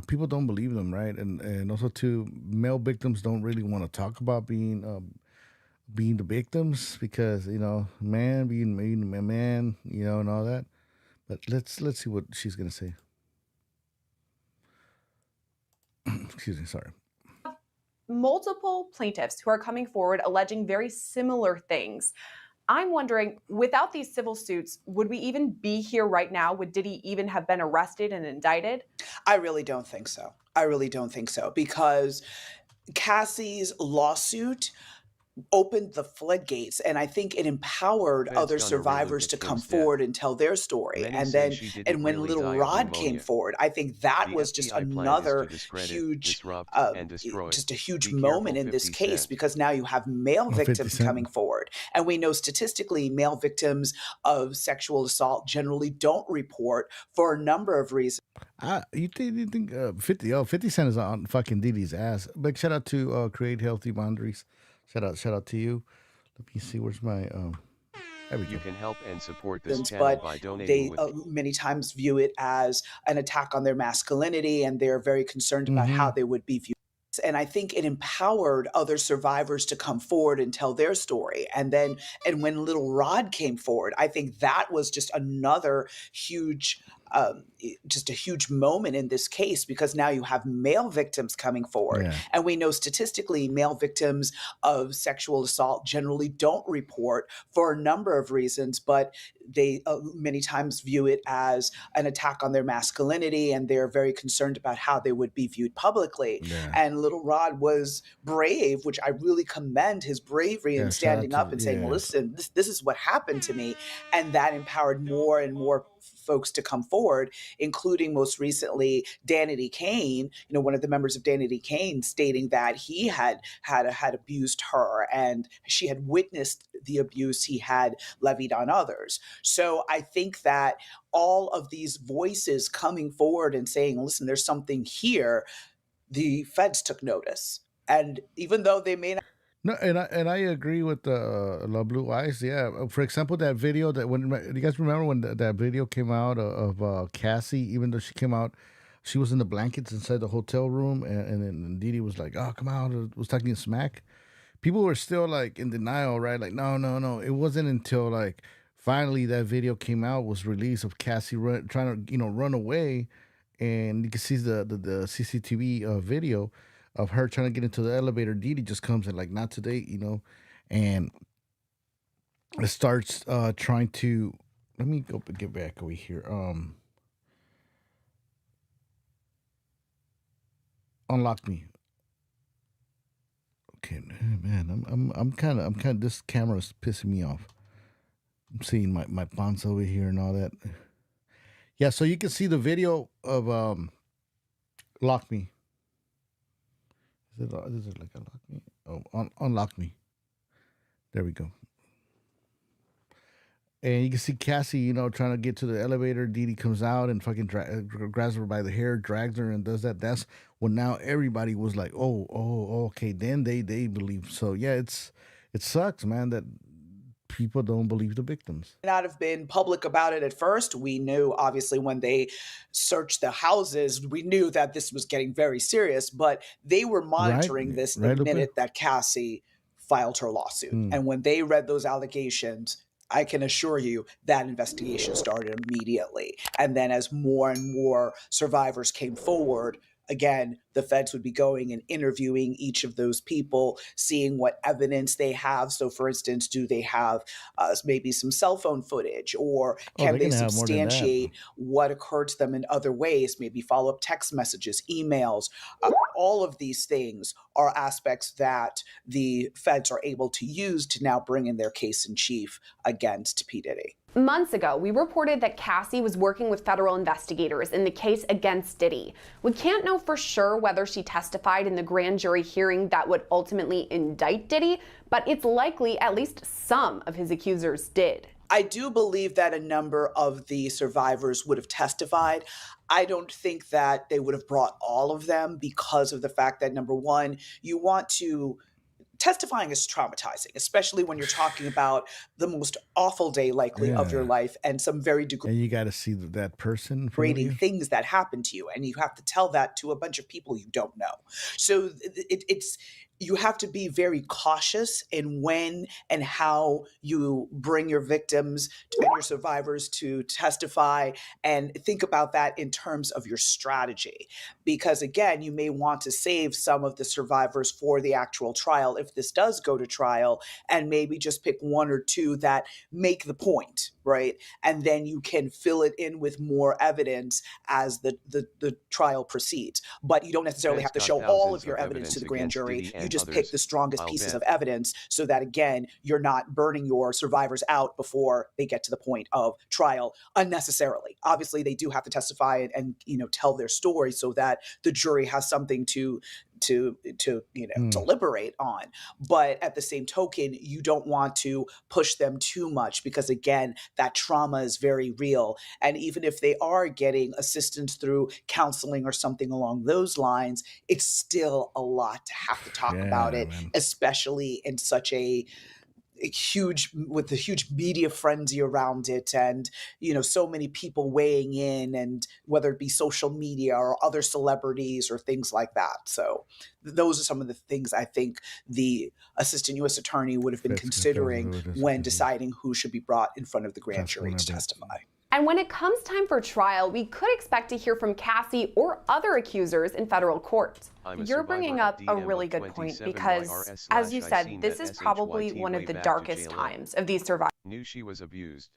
people don't believe them, right? And also too, male victims don't really want to talk about being the victims, because man being a man, and all that. But let's see what she's going to say. Excuse me, sorry. Multiple plaintiffs who are coming forward alleging very similar things. I'm wondering, without these civil suits, would we even be here right now? Would Diddy even have been arrested and indicted? I really don't think so. I really don't think so, because Cassie's lawsuit opened the floodgates, and I think it empowered Feds other gonna survivors relook to at come Kim's death. forward and tell their story. Many And say then she didn't and when really Little die of Rod came pneumonia. forward, I think that The was just FBI plan is to another discredit, huge disrupt, and destroy. just a huge Be moment careful, in this 50 case, Cent. because now you have male 50 victims Cent. coming forward. And we know statistically male victims of sexual assault generally don't report for a number of reasons. You think 50 Cent is on fucking Diddy's ass. Big shout out to Create Healthy Boundaries. Shout out to you. Let me see, where's my there we go. You can help and support this channel But by donating they with many times view it as an attack on their masculinity, and they're very concerned about how they would be viewed. And I think it empowered other survivors to come forward and tell their story. And when Little Rod came forward, I think that was just another huge just a huge moment in this case, because now you have male victims coming forward. Yeah. And we know statistically male victims of sexual assault generally don't report for a number of reasons, but they many times view it as an attack on their masculinity, and they're very concerned about how they would be viewed publicly. Yeah. And Little Rod was brave, which I really commend his bravery in Yeah, standing shout out up to- and saying, yeah. listen, this is what happened to me. And that empowered more and more folks to come forward, including most recently Danity Kane, one of the members of Danity Kane, stating that he had abused her, and she had witnessed the abuse he had levied on others. So I think that all of these voices coming forward and saying, listen, there's something here, the feds took notice. And even though they may not. No, and I agree with La Blue Eyes. Yeah, for example, that video do you guys remember when that video came out of Cassie? Even though she came out, she was in the blankets inside the hotel room, and then Diddy was like, "Oh, come out!" Was talking smack. People were still like in denial, right? Like, no. It wasn't until like finally that video came out, was released, of Cassie trying to run away, and you can see the CCTV video of her trying to get into the elevator. Diddy just comes and like, not today, and it starts trying to. Let me go get back over here. Unlock me. Okay, man. I'm kind of. This camera's pissing me off. I'm seeing my fonts over here and all that. Yeah, so you can see the video of Lock Me. Is it like Unlock Me? Oh, Unlock Me. There we go. And you can see Cassie, trying to get to the elevator. Diddy comes out and fucking grabs her by the hair, drags her, and does that. That's when now everybody was like, oh, okay. Then they believe. So yeah, it sucks, man, that people don't believe the victims. Not have been public about it at first. We knew, obviously, when they searched the houses, we knew that this was getting very serious, but they were monitoring this the minute that Cassie filed her lawsuit. And when they read those allegations, I can assure you that investigation started immediately. And then as more and more survivors came forward, again, the feds would be going and interviewing each of those people, seeing what evidence they have. So, for instance, do they have maybe some cell phone footage, or can they substantiate what occurred to them in other ways, maybe follow-up text messages, emails? All of these things are aspects that the feds are able to use to now bring in their case in chief against P Diddy. Months ago, we reported that Cassie was working with federal investigators in the case against Diddy. We can't know for sure whether she testified in the grand jury hearing that would ultimately indict Diddy, but it's likely at least some of his accusers did. I do believe that a number of the survivors would have testified. I don't think that they would have brought all of them because of the fact that, number one, you want to testifying is traumatizing, especially when you're talking about the most awful day likely of your life and some very and you got to see that person degrading things that happen to you, and you have to tell that to a bunch of people you don't know. So it's you have to be very cautious in when and how you bring your victims and your survivors to testify, and think about that in terms of your strategy. Because again, you may want to save some of the survivors for the actual trial if this does go to trial, and maybe just pick one or two that make the point, right? And then you can fill it in with more evidence as the trial proceeds. But you don't necessarily have to show all of your evidence to the grand jury. You just pick the strongest pieces of evidence so that, again, you're not burning your survivors out before they get to the point of trial unnecessarily. Obviously, they do have to testify and tell their story so that the jury has something to deliberate on. But at the same token, you don't want to push them too much because, again, that trauma is very real. And even if they are getting assistance through counseling or something along those lines, it's still a lot to have to talk about it, especially in such a huge media frenzy around it, and so many people weighing in, and whether it be social media or other celebrities or things like that. So those are some of the things I think the assistant U.S. attorney would have been considering when deciding who should be brought in front of the grand jury to testify. And when it comes time for trial, we could expect to hear from Cassie or other accusers in federal court. You're bringing up a really good point because, as you said, this is probably one of the darkest times of these survivors. Knew she was abused.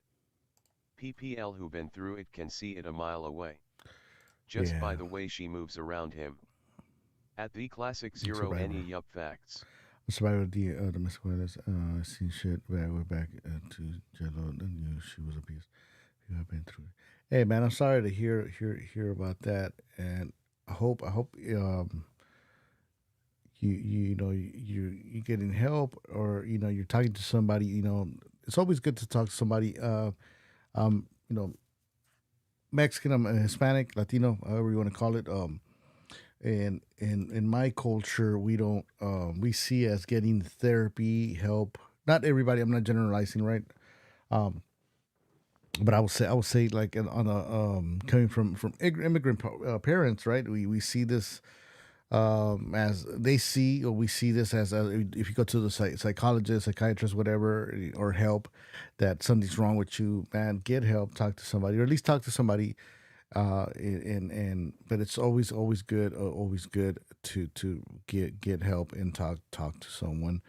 PPL who been through it can see it a mile away. Just by the way she moves around him. At the classic zero any yup facts. Survivor of the domestic violence, seen shit, we're back to Jello, and knew she was abused. You have been through it. Hey man, I'm sorry to hear about that, and I hope you're getting help, or you're talking to somebody. It's always good to talk to somebody. Mexican, Hispanic, Latino, however you want to call it. And in my culture, we don't we see as getting therapy, help. Not everybody. I'm not generalizing, right? But I would say like on a coming from immigrant parents, right? We see this as they see, or we see this as if you go to the psychologist, psychiatrist, whatever, or help, that something's wrong with you, man, get help, talk to somebody, or at least talk to somebody. But it's always good to get help and talk to someone.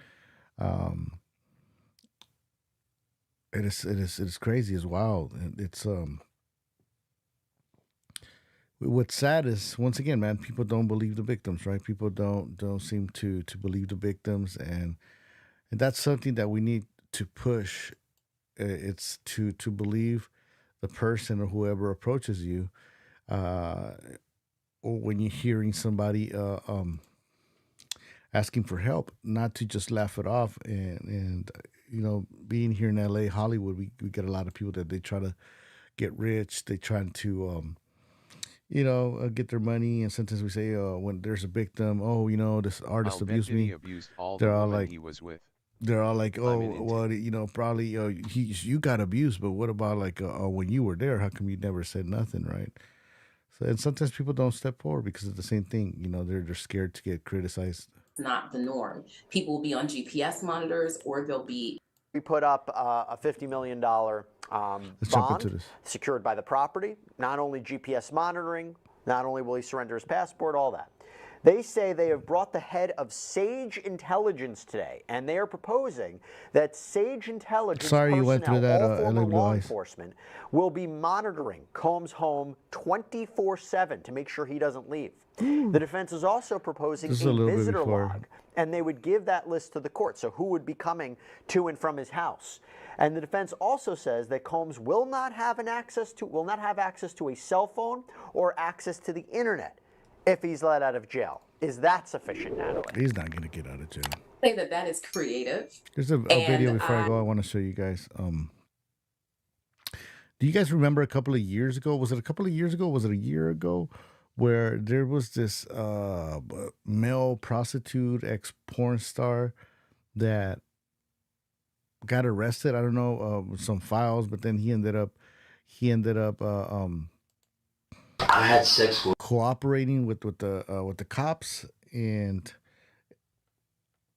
It is crazy. It's wild. It's what's sad is, once again, man, people don't believe the victims, right? People don't seem to believe the victims, and that's something that we need to push. It's to believe the person or whoever approaches you, uh, or when you're hearing somebody asking for help, not to just laugh it off. And being here in LA, Hollywood, we get a lot of people that they try to get rich. They try to get their money, and sometimes we say, when there's a victim, oh, this artist I'll bet abused Diddy me. abused all the They're all women like, he was with. they're all like, oh, I'm in well, probably you got abused, but what about like when you were there? How come you never said nothing, right? So, and sometimes people don't step forward because of the same thing. They're scared to get criticized. Not the norm. People will be on GPS monitors, or they'll be. We put up a $50 million Let's jump into bond this. secured by the property. Not only GPS monitoring, not only will he surrender his passport, all that. They say they have brought the head of Sage Intelligence today, and they are proposing that Sage Intelligence Sorry you went through personnel, that, all former LA Blue law Eyes. enforcement, will be monitoring Combs' home 24/7 to make sure he doesn't leave. The defense is also proposing This is a a little bit visitor before. log, and they would give that list to the court, so who would be coming to and from his house. And the defense also says that Combs will not have access to a cell phone or access to the internet if he's let out of jail. Is that sufficient, Natalie? He's not going to get out of jail. Say that is creative. There's a video before I go. I want to show you guys. Do you guys remember a couple of years ago? Was it a couple of years ago? Was it a year ago? Where there was this male prostitute, ex porn star that got arrested. I don't know, with some files, but then he ended up I had sex with. cooperating with the cops. And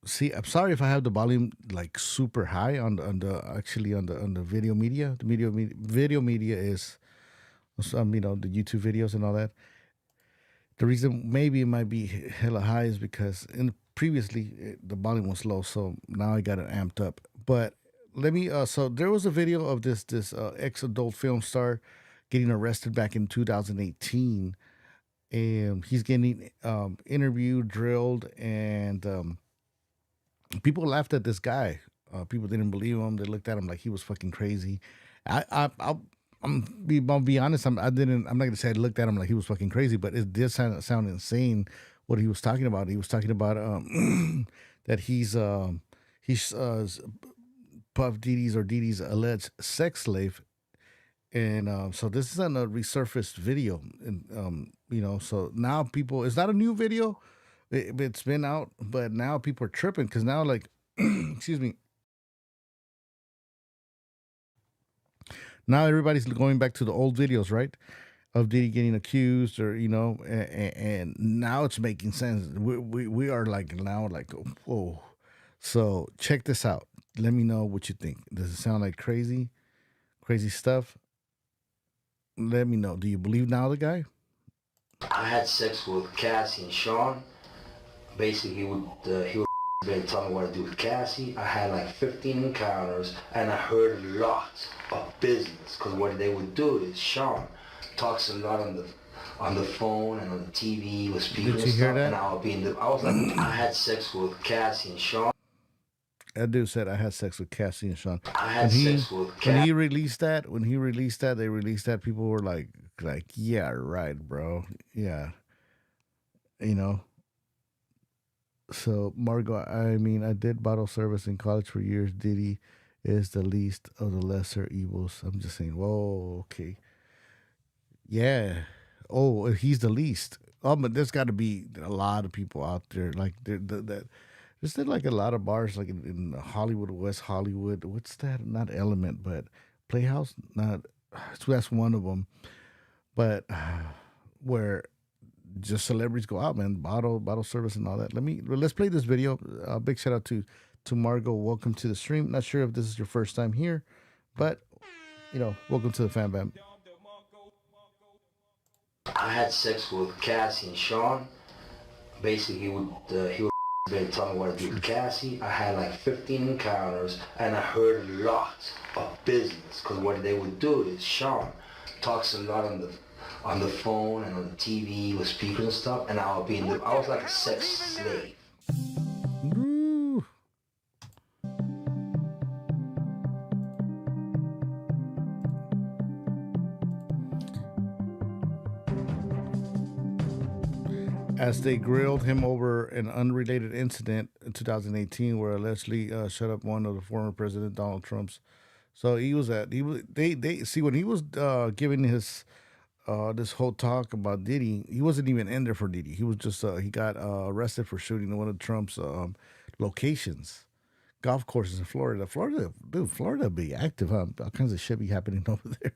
see, I'm sorry if I have the volume like super high on the video media. The video media is the YouTube videos and all that. The reason maybe it might be hella high is because previously the volume was low, so now I got it amped up. But let me. So there was a video of this ex-adult film star getting arrested back in 2018, and he's getting interviewed, drilled, and people laughed at this guy. People didn't believe him. They looked at him like he was fucking crazy. I'll be honest. I'm not gonna say I looked at him like he was fucking crazy, but it did sound insane what he was talking about. He was talking about that he's Puff Diddy's alleged sex slave, and so this is on a resurfaced video, and so now people, it's not a new video. It's been out, but now people are tripping because now, like, excuse me. Now everybody's going back to the old videos, right? Of Diddy getting accused, or and now it's making sense. We are like now like, whoa. So check this out. Let me know what you think. Does it sound like crazy stuff? Let me know. Do you believe now the guy? I had sex with Cassie and Sean. Basically, he would tell me what to do with Cassie. I had like 15 encounters, and I heard a lot of business. Because what they would do is Sean talks a lot on the phone and on the TV with people Did and you hear stuff. that? And I was like, I had sex with Cassie and Sean. That dude said I had sex with Cassie and Sean. I had sex with when he released that, they released that, people were like, yeah, right, bro. Yeah. So, Margot, I did bottle service in college for years. Diddy is the least of the lesser evils. I'm just saying, whoa, okay. Yeah. Oh, he's the least. Oh, but there's got to be a lot of people out there. Like, there's like a lot of bars, like in Hollywood, West Hollywood. What's that? Not Element, but Playhouse? That's one of them. But where just celebrities go out, man, bottle service and all that. Let's play this video. Big shout out to Margot. Welcome to the stream. Not sure if this is your first time here, but welcome to the Fan Bam. I had sex with Cassie and Sean. Basically, he would been telling me what to do with Cassie. I had like 15 encounters, and I heard a lot of business. Because what they would do is Sean talks a lot on the phone and on the TV with speakers and stuff, and I was like a sex slave. As they grilled him over an unrelated incident in 2018 where allegedly shut up one of the former President Donald Trump's. So they see when he was giving his this whole talk about Diddy, he wasn't even in there for Diddy. He was just he got arrested for shooting one of Trump's locations, golf courses in Florida. Florida be active, huh? All kinds of shit be happening over there.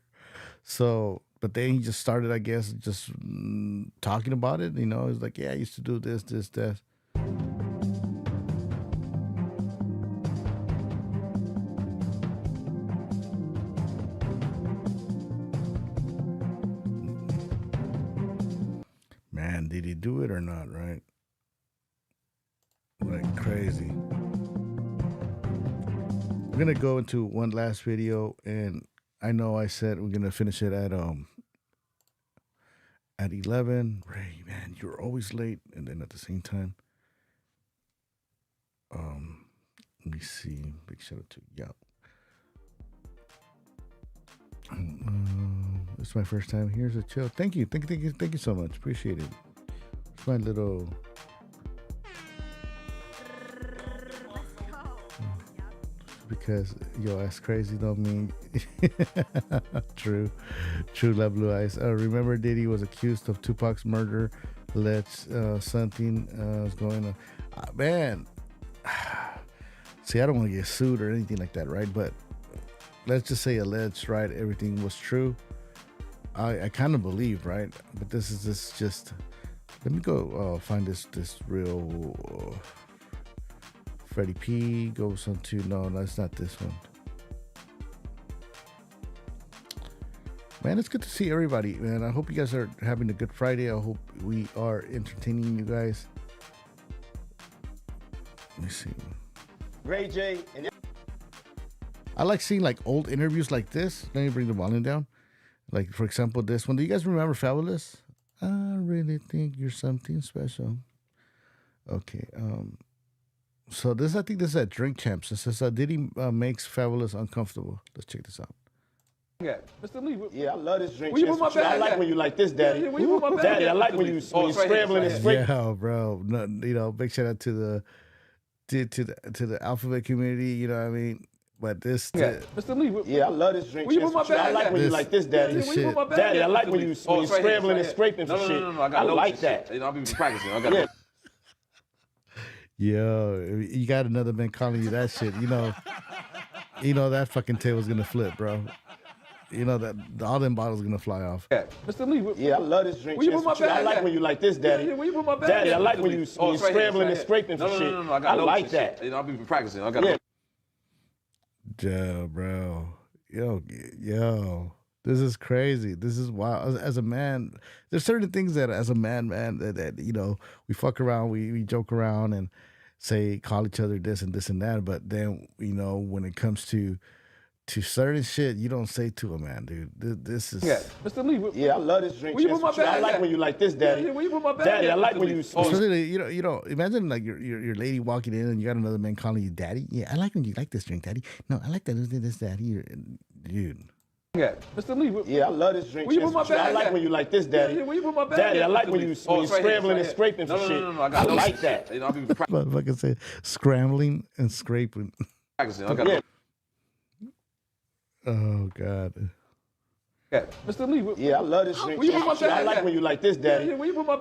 So, but then he just started, I guess, just talking about it. You know, he's like, yeah, I used to do this, that. Man, did he do it or not, right? Like crazy. We're going to go into one last video, and I know I said we're going to finish it at 11. Ray, man, you're always late. And then at the same time, let me see. Big shout out to Yao. It's my first time. Here's a chill. Thank you so much. Appreciate it. It's my little. Because yo, that's crazy, don't mean. True, love blue eyes. Remember, Diddy was accused of Tupac's murder. Something was going on. Man, see, I don't want to get sued or anything like that, right? But let's just say alleged, right? Everything was true. I kind of believe, right? But this is just. Let me go find this real. Freddie P goes on to no, that's not this one. Man, it's good to see everybody, man. I hope you guys are having a good Friday. I hope we are entertaining you guys. Let me see. Ray J. I like seeing like old interviews like this. Let me bring the volume down. Like, for example, this one. Do you guys remember Fabulous? I really think you're something special. Okay. So this, I think this is at Drink Champs. It says, Diddy makes Fabulous uncomfortable. Let's check this out. Yeah, Mr. Lee. Yeah, I love this Drink Champs. I like when you like this, Daddy. Daddy, I like when you scrambling and scraping. Yeah, bro. No, you know, big shout out to the alphabet community. You know what I mean? But this, Mr. Lee. Yeah, I love this Drink Champs. I like when you like this, Daddy. Daddy, I like when you scrambling and scraping for shit. No, I like that. I'll be practicing. I got Yo, you got another man calling you that shit. You know that fucking table's gonna flip, bro. You know that all them bottles gonna fly off. Yeah, Mr. Lee. Yeah, I love this Drink Champs. I like when you like this, Daddy. Daddy, I like when you scrambling and scraping for shit. I like that. I'll be practicing. I got Yeah, bro. Yo. This is crazy. This is wild. As a man, there's certain things that as a man, that you know, we fuck around, we joke around and call each other this and this and that. But then, you know, when it comes to certain shit, you don't say to a man, dude. This is. Yeah, Mr. Lee. Yeah, I love this Drink Champs. I like when you like this, Daddy. Daddy, I like when you. Especially, you know, imagine like your lady walking in and you got another man calling you daddy. Yeah, I like when you like this drink, daddy. No, I like that this daddy, dude. Yeah, Mr. Lee. Yeah, I love this Drink Champs. I like when you like this, Daddy. Daddy, I like when you scrambling and scraping for shit. I like that. I'll be practicing. Motherfucker say scrambling and scraping. Yeah. Oh God. Yeah, Mr. Lee. Yeah, I love this Drink Champs. I like when you like this, Daddy.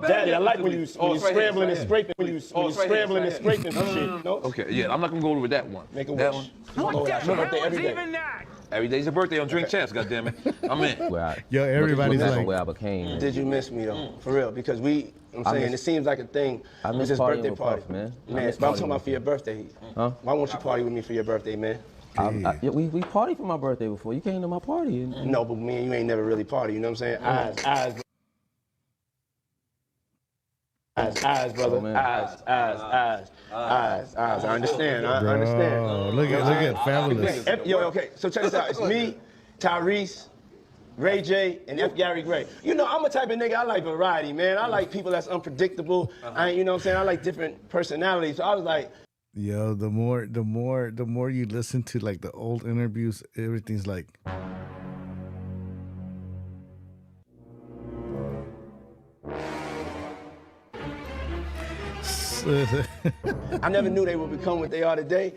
Daddy, I like when you scrambling and scraping. When you scrambling and scraping for shit. Okay, yeah, I'm not gonna go over that one. Make a that wish. one. What the hell is even that? Every day's a birthday on Drink Champs, goddammit. I'm in. Yo, everybody's like, where I became. Did you miss me though? For real? Because I'm saying it seems like a thing. I miss this partying birthday with party, Puff, man. Man, but I'm talking about for your birthday. Huh? Why won't you party with me for your birthday, man? We partied for my birthday before. You came to my party. No, but me and you ain't never really party. You know what I'm saying? Eyes, brother. Eyes. I understand. I understand. Look at Fabulous. Yo, okay. So check this out. It's me, Tyrese, Ray J, and F. Gary Gray. You know, I'm a type of nigga, I like variety, man. I like people that's unpredictable. You know what I'm saying? I like different personalities. So I was like, yo, the more you listen to like the old interviews, everything's like. I never knew they would become what they are today.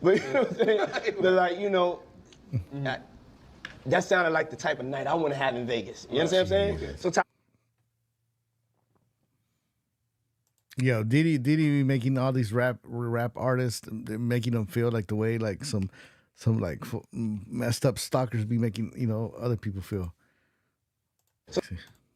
But you know what I'm saying? But like, you know, that sounded like the type of night I want to have in Vegas. You understand what I'm saying? So Yo, Diddy be making all these rap artists, making them feel like the way like some like messed up stalkers be making, you know, other people feel. So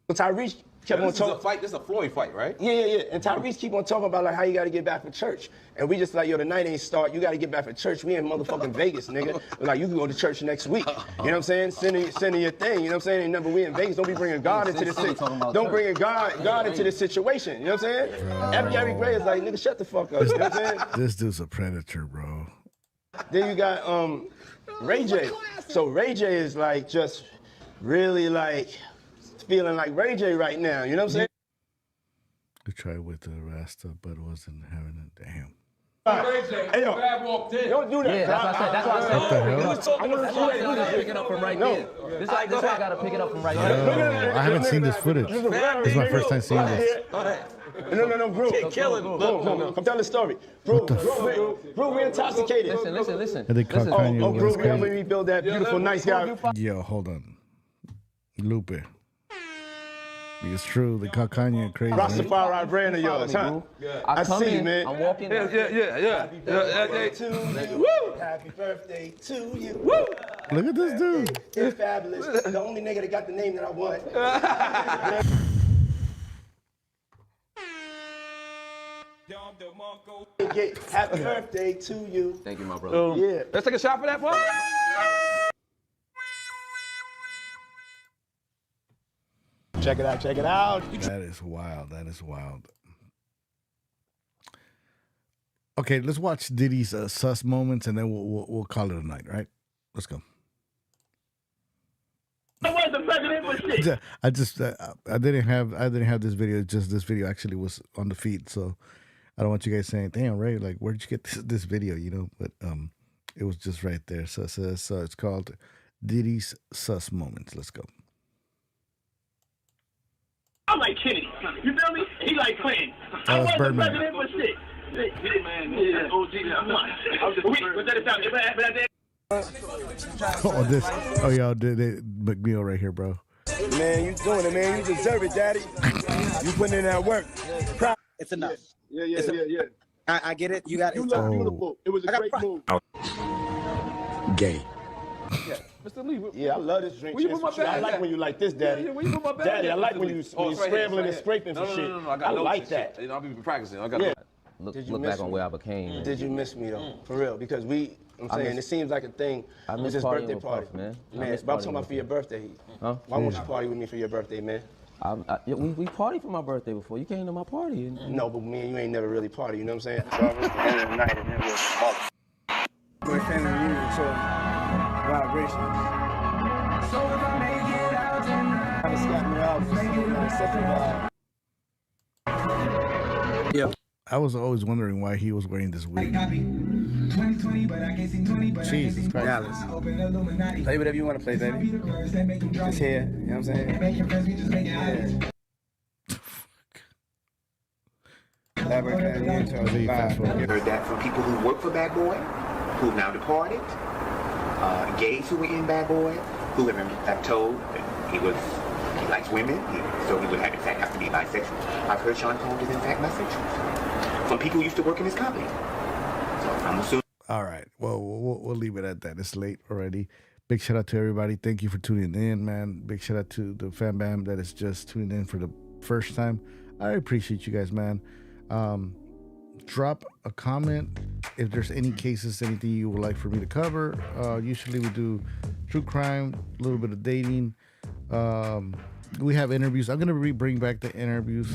Tyrese kept on talking. This is a Floyd fight, right? Yeah. And Tyrese keep on talking about like how you got to get back for church, and we just like, yo, the night ain't start. You got to get back for church. We in motherfucking Vegas, nigga. Like you can go to church next week. You know what I'm saying? Sending your thing. You know what I'm saying? Ain't never we in Vegas. Don't be bringing God into this. Don't bring God into this situation. You know what I'm saying? F. Gary Gray is like, nigga, shut the fuck up. You know what I'm saying? This dude's a predator, bro. Then you got Ray J. So Ray J is like just really like feeling like Ray J right now. You know what I'm saying? We tried with the Rasta, but it wasn't having a damn. Hey, yo, don't do that. Yeah, that's why I said. What the hell? That's why I gotta pick it up from right there. This is why I gotta pick it up from right there. I haven't seen this footage. This is my first time seeing this. No, bro. Bro, come tell the story. Bro, we're intoxicated. Listen. And they caught Kanye. Oh, bro, we helping me build that beautiful, nice guy. Yo, hold on. Lupe. It's true. They caught Kanye crazy. Rastafari brand of yours, huh? I see you, man. I'm walking. Yeah. Happy birthday to you. Woo! Look at this dude. It's fabulous. The only nigga that got the name that I want. Happy birthday to you. Thank you, my brother. Yeah. Let's take a shot for that, boy. Check it out. That is wild. Okay, let's watch Diddy's sus moments, and then we'll call it a night, right? Let's go. I didn't have this video. Just this video actually was on the feed, so I don't want you guys saying, "Damn, Ray, like where did you get this video?" You know, but it was just right there. So it's called Diddy's sus moments. Let's go. I like Kennedy. You feel me? He like Clinton. I wasn't the president for shit. Yeah, man. That's OG. I was just but that is out. Oh, y'all did McNeil right here, bro. Man, you doing it, man. You deserve it, daddy. You putting in that work. It's enough. Yeah. I get it. You got it. You look beautiful. It was a great move. Gay. Mr. Lee, yeah, I love this drink. Where you put my bag I like when you like this, Daddy. Yeah, where you put my bag Daddy, I at, like Mr. when Lee? you Oh, it's right scrambling here, and scraping for shit. No, I got I like that. Shit. I'll be practicing. I got Look back on where I became. Did you miss me though? For real? Because I'm saying it seems like a thing. I miss this partying birthday with party, Puff, man. Man, but I'm talking about for your birthday. Huh? Why won't you party with me for your birthday, man? We partied for my birthday before. You came to my party. No, but me and you ain't never really party. You know what I'm saying? So I was the end of the night, and it was My family reunion, so vibrations. So if I make it out tonight, I was scatting me out. Yeah. I was always wondering why he was wearing this wig. Jesus Christ. Dallas. Play whatever you want to play, baby. Just here, you know what I'm saying? Heard that from people who work for Bad Boy, who have now departed, gays who were in Bad Boy, who have told that he likes women, so he would have, in fact, have to be bisexual. I've heard Sean Combs is in fact bisexual. From people who used to work in his company. So I'm assuming. All right. Well, we'll leave it at that. It's late already. Big shout out to everybody. Thank you for tuning in, man. Big shout out to the fan bam that is just tuning in for the first time. I appreciate you guys, man. Drop a comment if there's any cases, anything you would like for me to cover. Usually we do true crime, a little bit of dating. We have interviews. I'm gonna bring back the interviews.